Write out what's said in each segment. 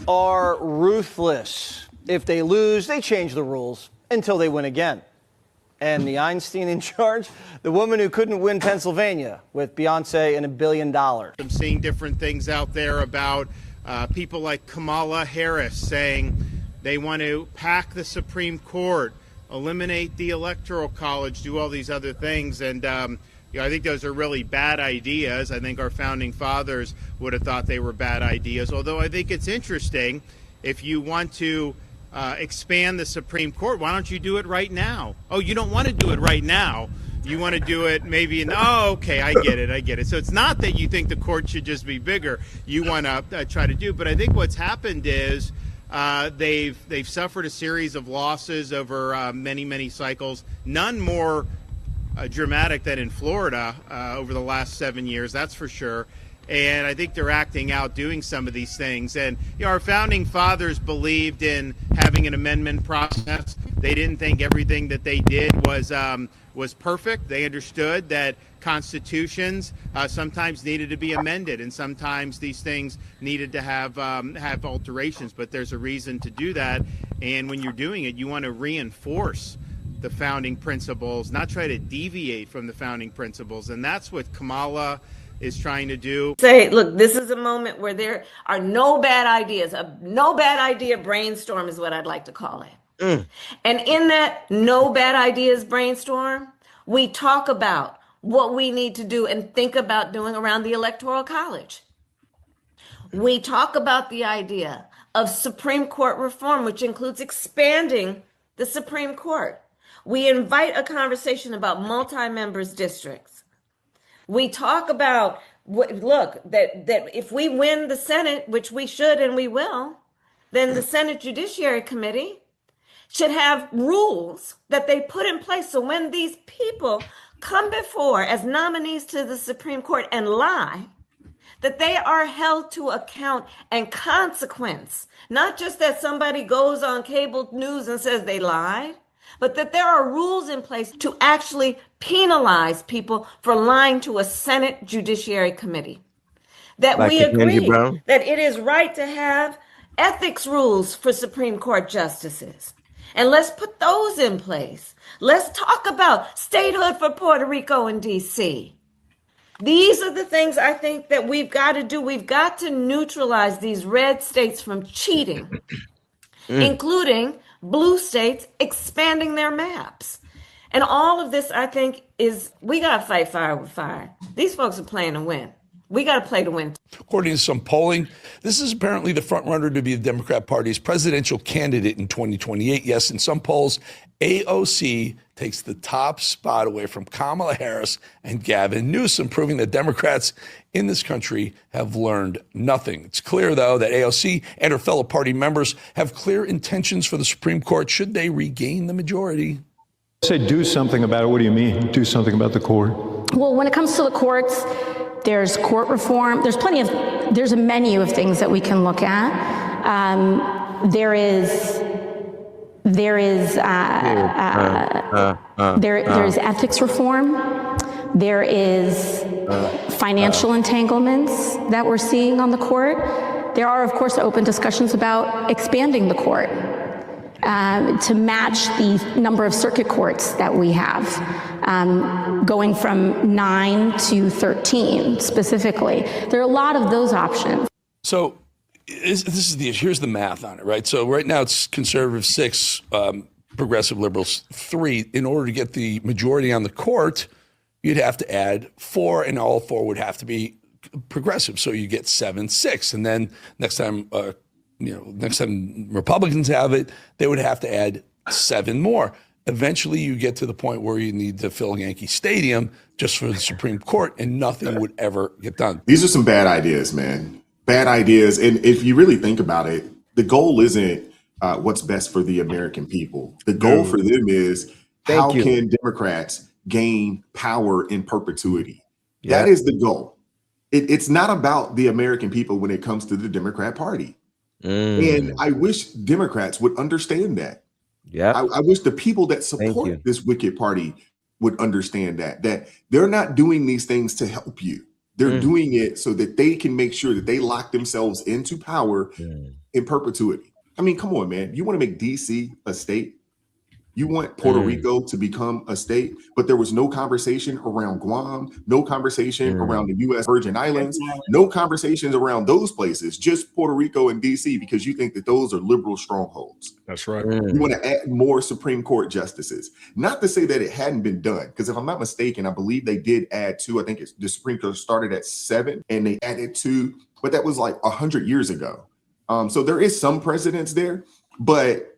Are ruthless. If they lose, they change the rules until they win again. And the Einstein in charge, the woman who couldn't win Pennsylvania with Beyonce and $1 billion. I'm seeing different things out there about people like Kamala Harris saying they want to pack the Supreme Court, eliminate the Electoral College, do all these other things. And I think those are really bad ideas. I think our founding fathers would have thought they were bad ideas, although I think it's interesting. If you want to expand the Supreme Court, why don't you do it right now? Oh, you don't want to do it right now. You want to do it maybe okay, I get it. So it's not that you think the court should just be bigger. You want to try to do, but I think what's happened is they've suffered a series of losses over many cycles, none more dramatic than in Florida over the last 7 years, that's for sure. And I think they're acting out, doing some of these things. And our founding fathers believed in having an amendment process. They didn't think everything that they did was perfect. They understood that constitutions sometimes needed to be amended, and sometimes these things needed to have alterations. But there's a reason to do that. And when you're doing it, you want to reinforce the founding principles, not try to deviate from the founding principles. And that's what Kamala is trying to do. Say, look, this is a moment where there are no bad ideas. A no bad idea brainstorm is what I'd like to call it. And in that no bad ideas brainstorm, we talk about what we need to do and think about doing around the Electoral College. We talk about the idea of Supreme Court reform, which includes expanding the Supreme Court. We invite a conversation about multi-members districts. We talk about, that if we win the Senate, which we should and we will, then the Senate Judiciary Committee should have rules that they put in place. So when these people come before as nominees to the Supreme Court and lie, that they are held to account and consequence. Not just that somebody goes on cable news and says they lied, but that there are rules in place to actually penalize people for lying to a Senate Judiciary Committee. That like we agree that it is right to have ethics rules for Supreme Court justices. And let's put those in place. Let's talk about statehood for Puerto Rico and DC. These are the things I think that we've got to do. We've got to neutralize these red states from cheating, including blue states expanding their maps. And all of this, I think, we got to fight fire with fire. These folks are playing to win. We got to play to win. According to some polling, this is apparently the front runner to be the Democrat Party's presidential candidate in 2028. Yes, in some polls, AOC takes the top spot away from Kamala Harris and Gavin Newsom, proving that Democrats in this country have learned nothing. It's clear, though, that AOC and her fellow party members have clear intentions for the Supreme Court should they regain the majority. Say do something about it. What do you mean, do something about the court? Well, when it comes to the courts, there's court reform. There's a menu of things that we can look at. There's ethics reform. There is financial entanglements that we're seeing on the court. There are, of course, open discussions about expanding the court to match the number of circuit courts that we have, going from 9 to 13 specifically. There are a lot of those options. So this is the issue. Here's the math on it, right? So right now it's conservative 6, progressive liberals 3. In order to get the majority on the court, you'd have to add 4, and all 4 would have to be progressive. So you get 7-6, and then next time Republicans have it, they would have to add 7 more. Eventually, you get to the point where you need to fill Yankee Stadium just for the Supreme Court, and nothing would ever get done. These are some bad ideas, man. Bad ideas. And if you really think about it, the goal isn't what's best for the American people. The goal for them is how can Democrats gain power in perpetuity? That is the goal. It's not about the American people when it comes to the Democrat Party. And I wish Democrats would understand that. I wish the people that support this wicked party would understand that they're not doing these things to help you. They're doing it so that they can make sure that they lock themselves into power in perpetuity. I mean, come on, man. You want to make DC a state? You want Puerto Rico to become a state, but there was no conversation around Guam, no conversation around the U.S. Virgin Islands, no conversations around those places, just Puerto Rico and D.C. because you think that those are liberal strongholds. That's right. You want to add more Supreme Court justices. Not to say that it hadn't been done, because if I'm not mistaken, I believe they did add 2. I think the Supreme Court started at 7 and they added 2, but that was like 100 years ago. So there is some precedence there, but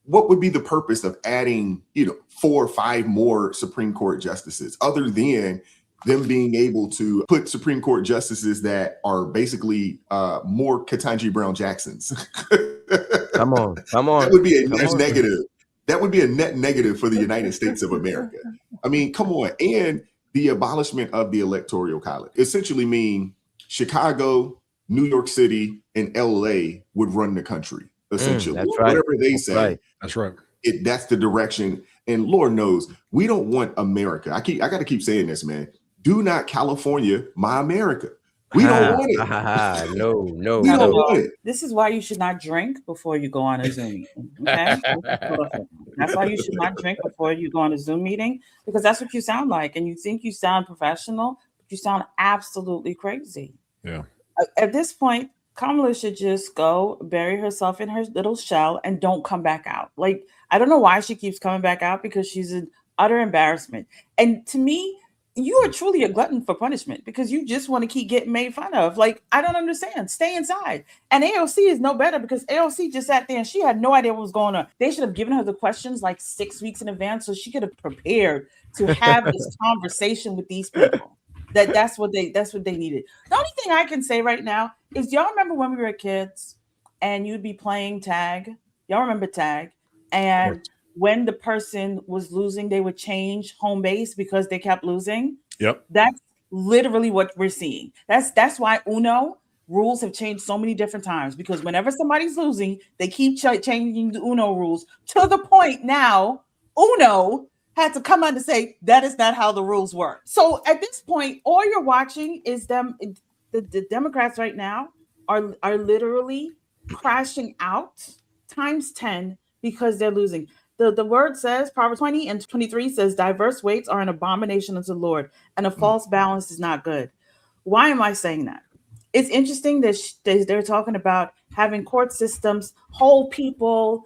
what would be the purpose of adding, 4 or 5 more Supreme Court justices other than them being able to put Supreme Court justices that are basically more Ketanji Brown Jacksons? Come on. That would be a net negative. That would be a net negative for the United States of America. I mean, come on. And the abolishment of the Electoral College essentially mean Chicago, New York City, and LA would run the country. Essentially, that's right. Whatever they say, Right. That's right. That's the direction. And Lord knows, we don't want America. I got to keep saying this, man. Do not California my America. We don't want it. No. We don't want it. This is why you should not drink before you go on a Zoom meeting. Okay, that's why you should not drink before you go on a Zoom meeting, because that's what you sound like, and you think you sound professional, but you sound absolutely crazy. Yeah. At this point, Kamala should just go bury herself in her little shell and don't come back out. Like, I don't know why she keeps coming back out, because she's an utter embarrassment. And to me, you are truly a glutton for punishment, because you just want to keep getting made fun of. Like, I don't understand. Stay inside. And AOC is no better, because AOC just sat there and she had no idea what was going on. They should have given her the questions like 6 weeks in advance so she could have prepared to have this conversation with these people. That's what they needed. The only thing I can say right now is, y'all remember when we were kids and you'd be playing tag? Y'all remember tag? And when the person was losing, they would change home base because they kept losing. Yep. That's literally what we're seeing. That's why Uno rules have changed so many different times, because whenever somebody's losing, they keep changing the Uno rules to the point now Uno had to come on to say that is not how the rules work. So at this point, all you're watching is them. The Democrats right now are literally crashing out times 10 because they're losing. The word says, Proverbs 20 and 23 says, diverse weights are an abomination unto the Lord, and a false balance is not good. Why am I saying that? It's interesting that they're talking about having court systems hold people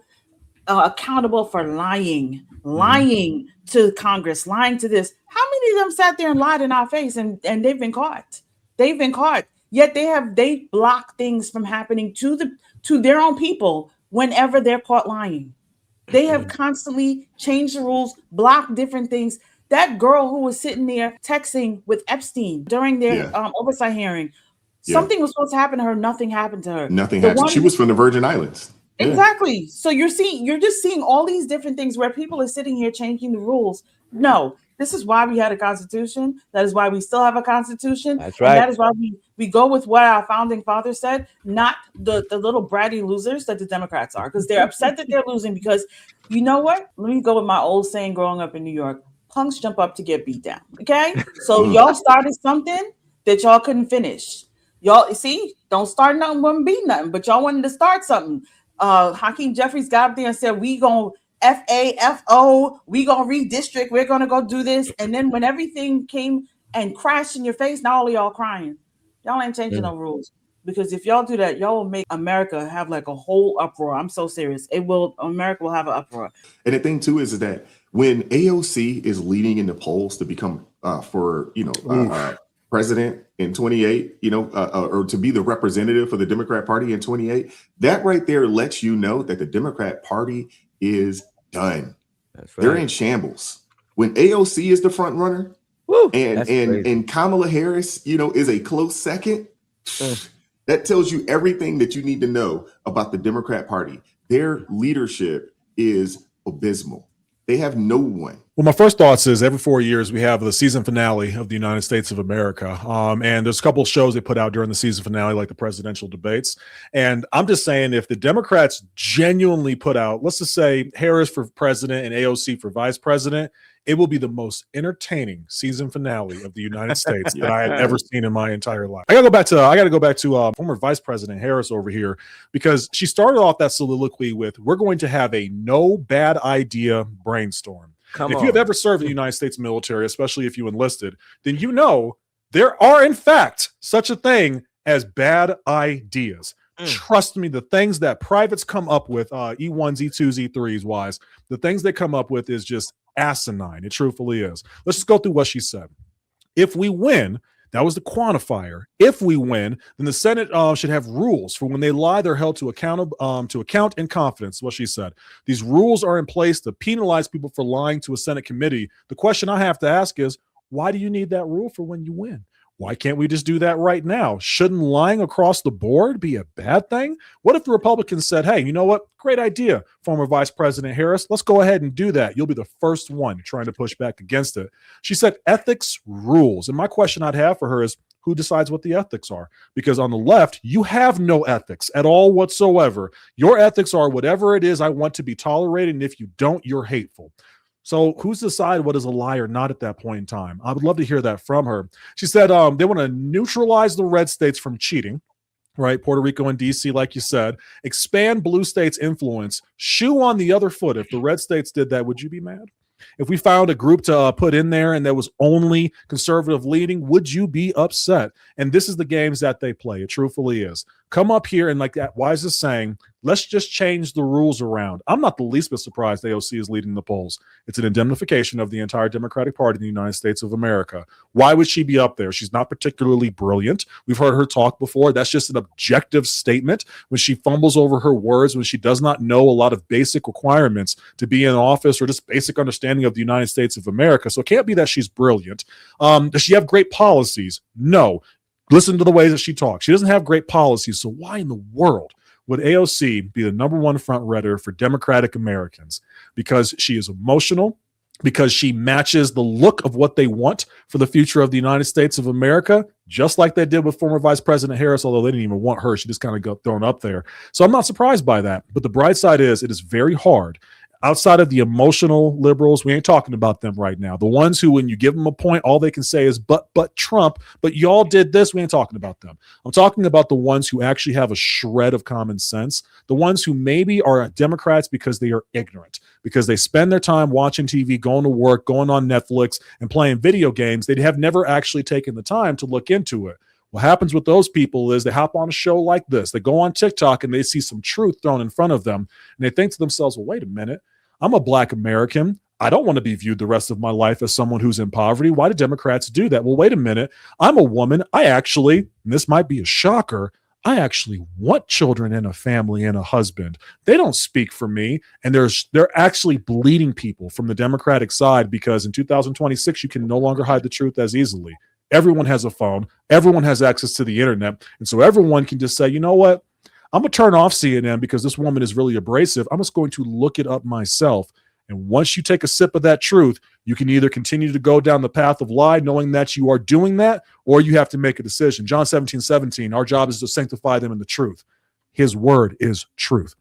accountable for lying to Congress, lying to this. How many of them sat there and lied in our face and they've been caught? They've been caught. Yet they block things from happening to their own people whenever they're caught lying. They have constantly changed the rules, blocked different things. That girl who was sitting there texting with Epstein during their oversight hearing, something was supposed to happen to her. Nothing happened to her. Nothing happened. She was from the Virgin Islands. Yeah. Exactly. So you're just seeing all these different things where people are sitting here changing the rules. No, this is why we had a constitution. That is why we still have a constitution. That's right. And that is why we go with what our founding fathers said, not the little bratty losers that the Democrats are, because they're upset that they're losing. Because you know what? Let me go with my old saying growing up in New York: punks jump up to get beat down. Okay? So y'all started something that y'all couldn't finish. Y'all see, don't start nothing, wouldn't be nothing, but y'all wanted to start something. Hakeem Jeffries got up there and said, we gonna FAFO, we gonna redistrict, we're gonna go do this. And then when everything came and crashed in your face, now all of y'all crying. Y'all ain't changing no rules. Because if y'all do that, y'all will make America have like a whole uproar. I'm so serious. America will have an uproar. And the thing too is that when AOC is leading in the polls to become president in 28, or to be the representative for the Democrat Party in 28, that right there lets you know that the Democrat Party is done. That's right. They're in shambles. When AOC is the front runner, and Kamala Harris, is a close second, that tells you everything that you need to know about the Democrat Party. Their leadership is abysmal. They have no one. Well, my first thoughts is every 4 years we have the season finale of the United States of America. And there's a couple of shows they put out during the season finale, like the presidential debates. And I'm just saying, if the Democrats genuinely put out, let's just say Harris for president and AOC for vice president, it will be the most entertaining season finale of the United States that I had ever seen in my entire life. I gotta go back to former Vice President Harris over here, because she started off that soliloquy with, "We're going to have a no bad idea brainstorm." If you have ever served in the United States military, especially if you enlisted, then you know there are in fact such a thing as bad ideas. Trust me, the things that privates come up with, E1s, E2s, E3s wise, the things they come up with is just asinine. It truthfully is. Let's just go through what she said. If we win, that was the quantifier. If we win, then the Senate should have rules for when they lie, they're held to account in confidence. What she said. These rules are in place to penalize people for lying to a Senate committee. The question I have to ask is, why do you need that rule for when you win? Why can't we just do that right now? Shouldn't lying across the board be a bad thing? What if the Republicans said, hey, you know what? Great idea, former Vice President Harris. Let's go ahead and do that. You'll be the first one trying to push back against it. She said ethics rules. And my question I'd have for her is, who decides what the ethics are? Because on the left, you have no ethics at all whatsoever. Your ethics are whatever it is I want to be tolerated. And if you don't, you're hateful. So who's decide what is a lie or not at that point in time? I would love to hear that from her. She said they want to neutralize the red states from cheating, right? Puerto Rico and DC, like you said, expand blue states' influence, shoe on the other foot. If the red states did that, would you be mad? If we found a group to put in there and that was only conservative leading, would you be upset? And this is the games that they play. It truthfully is. Come up here and like that Wise is saying, let's just change the rules around. I'm not the least bit surprised AOC is leading the polls. It's an indemnification of the entire Democratic Party in the United States of America. Why would she be up there? She's not particularly brilliant. We've heard her talk before. That's just an objective statement. When she fumbles over her words, when she does not know a lot of basic requirements to be in office or just basic understanding of the United States of America. So it can't be that she's brilliant. Does she have great policies? No. Listen to the ways that she talks. She doesn't have great policies. So why in the world would AOC be the number one front runner for Democratic Americans? Because she is emotional, because she matches the look of what they want for the future of the United States of America, just like they did with former Vice President Harris, although they didn't even want her. She just kind of got thrown up there. So I'm not surprised by that. But the bright side is it is very hard. Outside of the emotional liberals, we ain't talking about them right now. The ones who, when you give them a point, all they can say is, but Trump, but y'all did this. We ain't talking about them. I'm talking about the ones who actually have a shred of common sense. The ones who maybe are Democrats because they are ignorant, because they spend their time watching TV, going to work, going on Netflix, and playing video games. They have never actually taken the time to look into it. What happens with those people is they hop on a show like this. They go on TikTok and they see some truth thrown in front of them. And they think to themselves, well, wait a minute. I'm a Black American. I don't want to be viewed the rest of my life as someone who's in poverty. Why do Democrats do that? Well, wait a minute. I'm a woman. I actually, and this might be a shocker, I actually want children and a family and a husband. They don't speak for me. And they're actually bleeding people from the Democratic side because in 2026, you can no longer hide the truth as easily. Everyone has a phone. Everyone has access to the internet. And so everyone can just say, you know what? I'm going to turn off CNN because this woman is really abrasive. I'm just going to look it up myself. And once you take a sip of that truth, you can either continue to go down the path of lie, knowing that you are doing that, or you have to make a decision. John 17:17, our job is to sanctify them in the truth. His word is truth.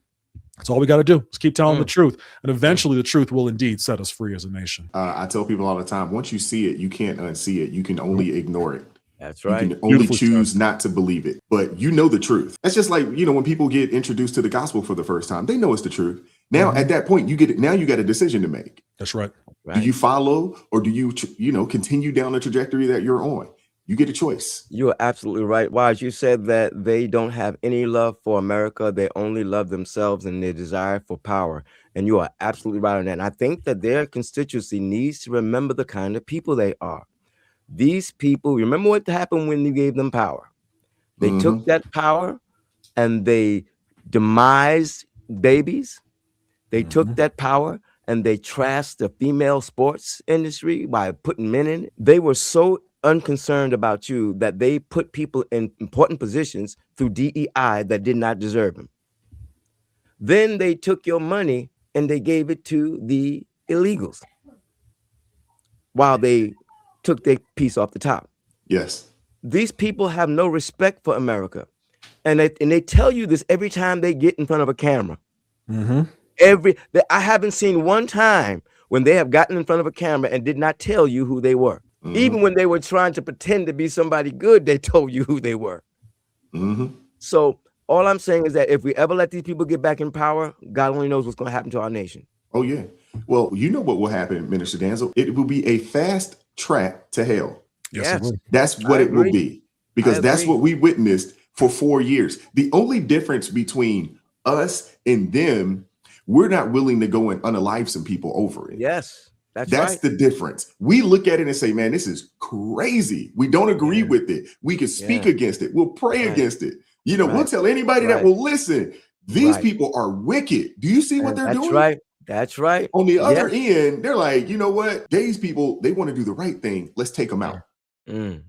That's all we got to do. Let's keep telling the truth. And eventually the truth will indeed set us free as a nation. I tell people all the time, once you see it, you can't unsee it. You can only ignore it. That's right. You can only choose not to believe it, but you know the truth. That's just like, when people get introduced to the gospel for the first time, they know it's the truth. Now, at that point, you got a decision to make. That's right. Do you follow or do you, continue down the trajectory that you're on? You get a choice. You are absolutely right. Wise, you said that they don't have any love for America. They only love themselves and their desire for power. And you are absolutely right on that. And I think that their constituency needs to remember the kind of people they are. These people, remember what happened when you gave them power? They took that power and they demised babies. They took that power and they trashed the female sports industry by putting men in it. They were so unconcerned about you that they put people in important positions through DEI that did not deserve them. Then they took your money and they gave it to the illegals while they took their piece off the top. Yes. These people have no respect for America. And they tell you this every time they get in front of a camera. I haven't seen one time when they have gotten in front of a camera and did not tell you who they were. Even when they were trying to pretend to be somebody good, they told you who they were. So all I'm saying is that if we ever let these people get back in power, God only knows what's going to happen to our nation. Oh, yeah. Well, you know what will happen, Minister Danzel? It will be a fast track to hell. Yes. That's what it will be, because that's what we witnessed for 4 years. The only difference between us and them, we're not willing to go and unalive some people over it. Yes. That's right. the difference. We look at it and say, man, this is crazy. We don't agree with it. We can speak against it. We'll pray against it. You know, we'll tell anybody that will listen. These people are wicked. Do you see what they're doing? That's right. That's right. On the other end, they're like, you know what? These people, they want to do the right thing. Let's take them out. And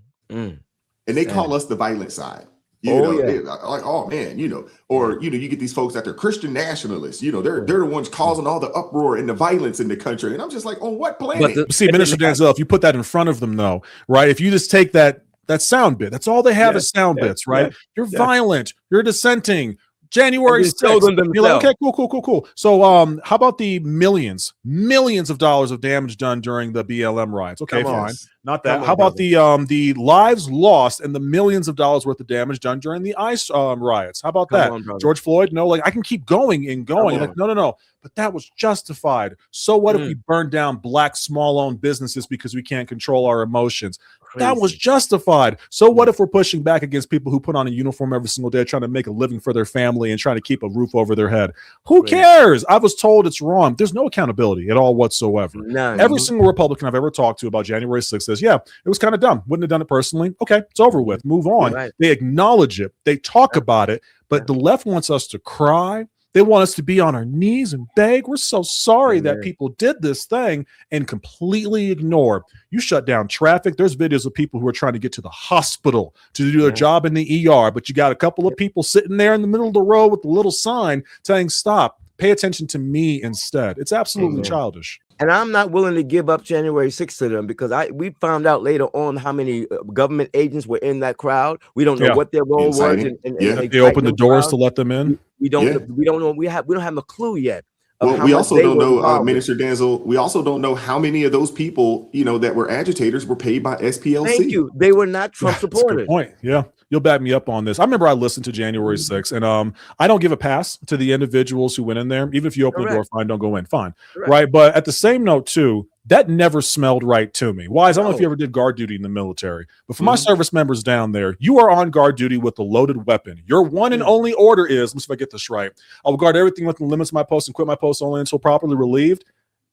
they call us the violent side. You know, like, oh man, you know, or you know, you get these folks that they're Christian nationalists. You know, they're the ones causing all the uproar and the violence in the country. And I'm just like, on what planet? See, Minister Denzel, if you put that in front of them, though, right? If you just take that sound bit, that's all they have is sound bits, right? You're violent. You're dissenting. January 6th. You're like, okay, cool. So how about the millions of dollars of damage done during the BLM riots? Okay, fine. Not that. How about the lives lost and the millions of dollars worth of damage done during the ICE riots? How about that? George Floyd? No, like I can keep going and going. Like, no. But that was justified. So what if we burn down Black small-owned businesses because we can't control our emotions? That was justified. So what if we're pushing back against people who put on a uniform every single day, trying to make a living for their family and trying to keep a roof over their head? Who cares? I was told it's wrong. There's no accountability at all whatsoever. Every single Republican I've ever talked to about January 6th says, yeah, it was kind of dumb. Wouldn't have done it personally. Okay, it's over with. Move on. They acknowledge it. They talk about it. But the left wants us to cry. They want us to be on our knees and beg. We're so sorry that people did this thing, and completely ignore. You shut down traffic. There's videos of people who are trying to get to the hospital to do their job in the ER, but you got a couple of people sitting there in the middle of the road with a little sign saying, stop, pay attention to me instead. It's absolutely childish. And I'm not willing to give up January 6th to them, because we found out later on how many government agents were in that crowd. We don't know what their role was. And they opened the doors to let them in. We don't know. We don't have a clue yet. Well, we also don't know, Minister Danzel. We also don't know how many of those people, you know, that were agitators were paid by SPLC. Thank you. They were not Trump supporters. Good point. Yeah. You'll back me up on this. I remember I listened to January 6th, and I don't give a pass to the individuals who went in there. Even if you open the door, fine, don't go in, fine. Right. But at the same note, too, that never smelled right to me. Why? I don't know if you ever did guard duty in the military, but for my service members down there, you are on guard duty with a loaded weapon. Your one and only order is, let me see if I get this right, I will guard everything within the limits of my post and quit my post only until properly relieved.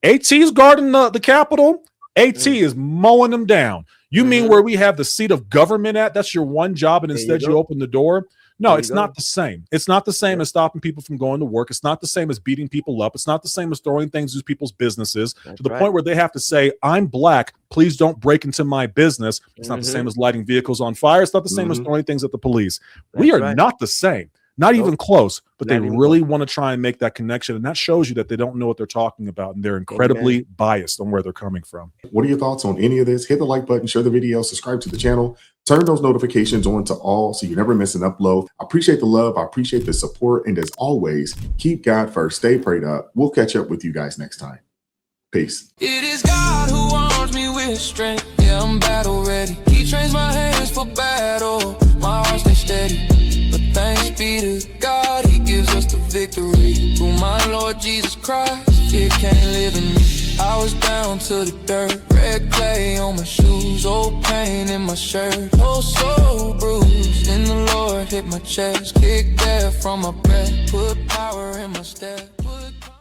AT is guarding the Capitol. AT is mowing them down. You mean where we have the seat of government at? That's your one job, and instead you open the door? No, it's not the same. It's not the same as stopping people from going to work. It's not the same as beating people up. It's not the same as throwing things at people's businesses to the point where they have to say, I'm Black, please don't break into my business. It's not the same as lighting vehicles on fire. It's not the same as throwing things at the police. We are not the same. Not even close, but they really want to try and make that connection. And that shows you that they don't know what they're talking about, and they're incredibly biased on where they're coming from. What are your thoughts on any of this? Hit the like button, share the video, subscribe to the channel, turn those notifications on to all so you never miss an upload. I appreciate the love. I appreciate the support. And as always, keep God first. Stay prayed up. We'll catch up with you guys next time. Peace. It is God who arms me with strength. Yeah, I'm battle ready. He trains my hands for battle. My heart stays steady. But thanks be to God, he gives us the victory. Through my Lord Jesus Christ, fear can't live in me. I was down to the dirt, red clay on my shoes, old pain in my shirt, oh so bruised. In the Lord hit my chest, kicked air from my breath, put power in my step.